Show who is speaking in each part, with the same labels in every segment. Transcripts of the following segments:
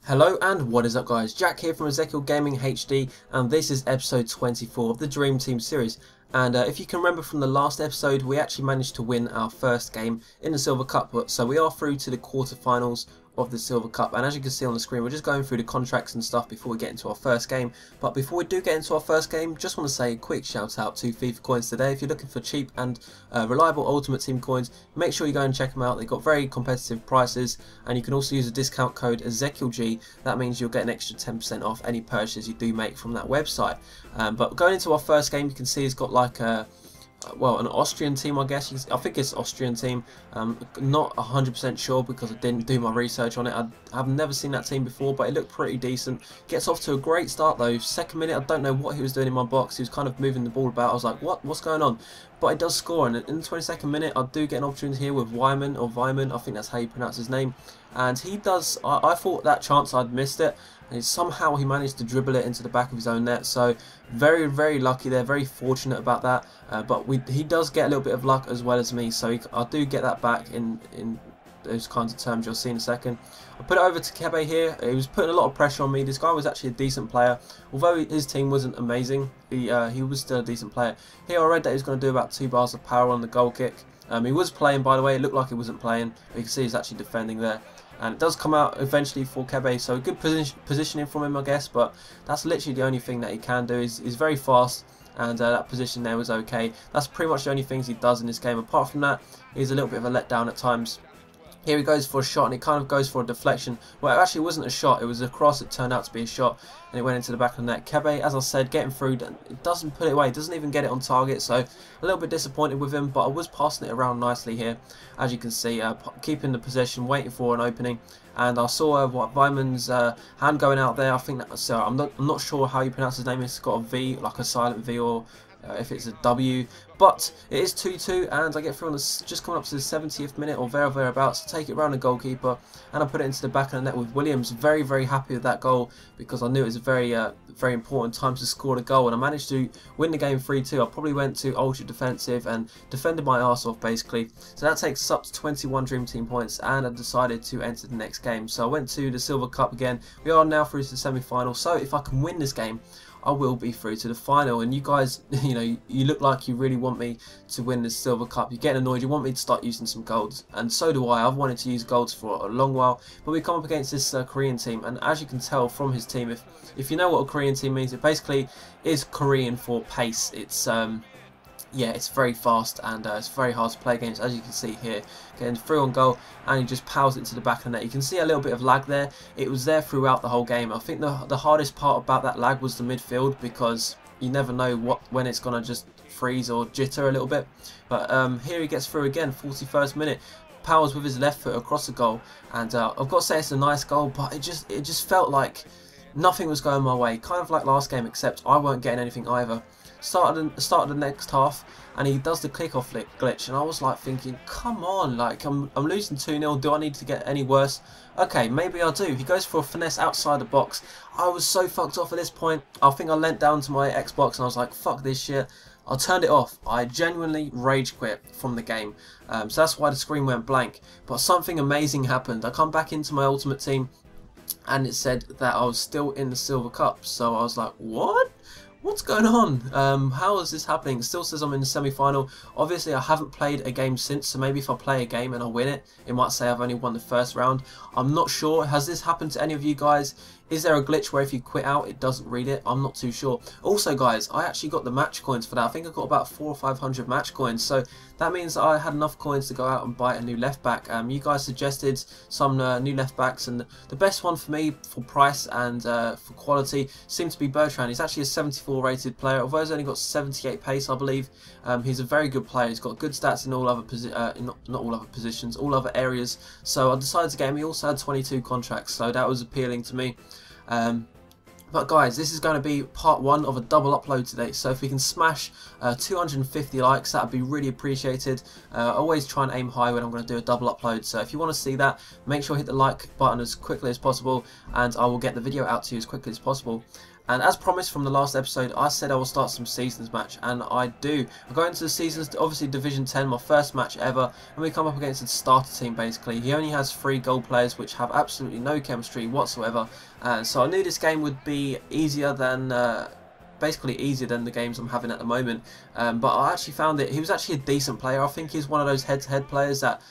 Speaker 1: Hello and what is up guys, Jack here from Ezekiel Gaming HD, and this is episode 24 of the Dream Team series. And if you can remember from the last episode, we actually managed to win our first game in the Silver Cup, so we are through to the quarterfinals of the Silver Cup. And as you can see on the screen, we're just going through the contracts and stuff before we get into our first game. But before we do get into our first game, just want to say a quick shout out to FIFA coins today. If you're looking for cheap and reliable Ultimate Team coins, make sure you go and check them out. They've got very competitive prices, and you can also use a discount code EzekielG. That means you'll get an extra 10% off any purchase you do make from that website. But going into our first game, you can see it's got like a an Austrian team, I guess. I think it's Austrian team. Not 100% sure because I didn't do my research on it. I've never seen that team before, but it looked pretty decent. Gets off to a great start though. Second minute, I don't know what he was doing in my box. He was kind of moving the ball about. I was like, what's going on? But it does score, and in the 22nd minute, I do get an opportunity here with Wyman, I think that's how you pronounce his name. And he does, I thought that chance I'd missed it, and somehow he managed to dribble it into the back of his own net. So very, very lucky there, very fortunate about that. But he does get a little bit of luck as well as me, so I do get that back in those kinds of terms you'll see in a second. I put it over to Kebe here. He was putting a lot of pressure on me. This guy was actually a decent player, although his team wasn't amazing. He was still a decent player. Here I read that he was going to do about 2 bars of power on the goal kick. He was playing, by the way. It looked like he wasn't playing, but you can see he's actually defending there. And it does come out eventually for Kebe, so good positioning from him, I guess. But that's literally the only thing that he can do. He's very fast, and that position there was okay. That's pretty much the only things he does in this game. Apart from that, he's a little bit of a letdown at times. Here he goes for a shot, and he kind of goes for a deflection. Well, it actually wasn't a shot, it was a cross. It turned out to be a shot, and it went into the back of the net. Kebe, as I said, getting through, it doesn't put it away, it doesn't even get it on target, so a little bit disappointed with him, but I was passing it around nicely here, as you can see, keeping the possession, waiting for an opening. And I saw Wyman's hand going out there. I think that was, I'm not sure how you pronounce his name. It's got a V, like a silent V, or if it's a W, but it is 2-2, and I get through on this, just coming up to the 70th minute or thereabouts. Take it round the goalkeeper, and I put it into the back of the net with Williams. Very, very happy with that goal because I knew it was a very, very important time to score the goal, and I managed to win the game 3-2. I probably went to ultra defensive and defended my arse off basically. So that takes us up to 21 Dream Team points, and I decided to enter the next game. So I went to the Silver Cup again. We are now through to the semi-final. So if I can win this game, I will be through to the final. And you guys, you know, you look like you really want me to win this Silver Cup. You're getting annoyed. You want me to start using some golds, and so do I. I've wanted to use golds for a long while, but we come up against this Korean team, and as you can tell from his team, if you know what a Korean team means, it basically is Korean for pace. It's yeah, it's very fast, and it's very hard to play against, as you can see here. Getting through on goal, and he just powers it to the back of the net. You can see a little bit of lag there. It was there throughout the whole game. I think the hardest part about that lag was the midfield, because you never know when it's going to just freeze or jitter a little bit. But here he gets through again, 41st minute. Powers with his left foot across the goal, and I've got to say it's a nice goal, but it just felt like nothing was going my way. Kind of like last game, except I weren't getting anything either. Started the next half, and he does the kick-off glitch, and I was like thinking, come on, like I'm losing 2-0, do I need to get any worse? Okay, maybe I do. He goes for a finesse outside the box. I was so fucked off at this point. I think I leant down to my Xbox and I was like, fuck this shit. I turned it off. I genuinely rage quit from the game. So that's why the screen went blank. But something amazing happened. I come back into my Ultimate Team, and it said that I was still in the Silver Cup. So I was like, what? What's going on? How is this happening? It still says I'm in the semi-final. Obviously, I haven't played a game since, so maybe if I play a game and I win it, it might say I've only won the first round. I'm not sure. Has this happened to any of you guys? Is there a glitch where if you quit out, it doesn't read it? I'm not too sure. Also, guys, I actually got the match coins for that. I think I got about 400 or 500 match coins. So that means that I had enough coins to go out and buy a new left back. You guys suggested some new left backs, and the best one for me for price and for quality seemed to be Bertrand. He's actually a 74 rated player, although he's only got 78 pace, I believe. He's a very good player. He's got good stats in all other not all other positions, all other areas. So I decided to get him. He also had 22 contracts, so that was appealing to me. But guys, this is going to be part 1 of a double upload today, so if we can smash 250 likes, that would be really appreciated. I always try and aim high when I'm going to do a double upload, so if you want to see that, make sure you hit the like button as quickly as possible, and I will get the video out to you as quickly as possible. And as promised from the last episode, I said I will start some Seasons match, and I do. I go into the Seasons, obviously Division 10, my first match ever, and we come up against a starter team basically. He only has 3 goal players which have absolutely no chemistry whatsoever, so I knew this game would be easier than... basically easier than the games I'm having at the moment, but I actually found it. He was actually a decent player. I think he's one of those head-to-head players that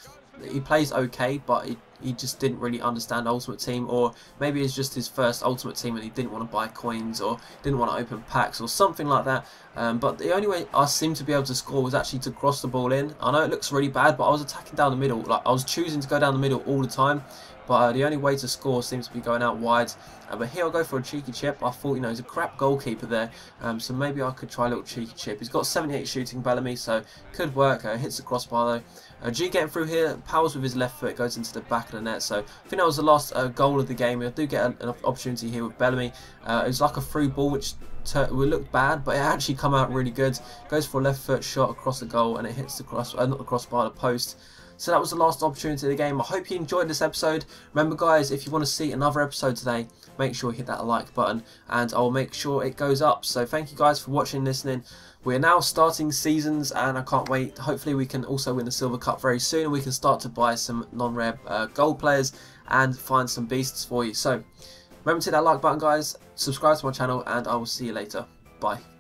Speaker 1: he plays okay, but he just didn't really understand Ultimate Team, or maybe it's just his first Ultimate Team and he didn't want to buy coins or didn't want to open packs or something like that. But the only way I seemed to be able to score was actually to cross the ball in. I know it looks really bad, but I was attacking down the middle. Like, I was choosing to go down the middle all the time, but the only way to score seems to be going out wide. But here I'll go for a cheeky chip. I thought, you know, he's a crap goalkeeper there, so maybe I could try a little cheeky chip. He's got 78 shooting, Bellamy, so could work. Hits the crossbar though. G getting through here, powers with his left foot, goes into the back of the net. So I think that was the last goal of the game. I do get an opportunity here with Bellamy. It was like a through ball, which would look bad, but it actually come out really good. Goes for a left foot shot across the goal, and it hits the not the crossbar, the post. So that was the last opportunity of the game. I hope you enjoyed this episode. Remember guys, if you want to see another episode today, make sure you hit that like button and I'll make sure it goes up. So thank you guys for watching and listening. We're now starting Seasons and I can't wait. Hopefully we can also win the Silver Cup very soon, and we can start to buy some non-rare gold players and find some beasts for you. So remember to hit that like button guys, subscribe to my channel, and I will see you later. Bye.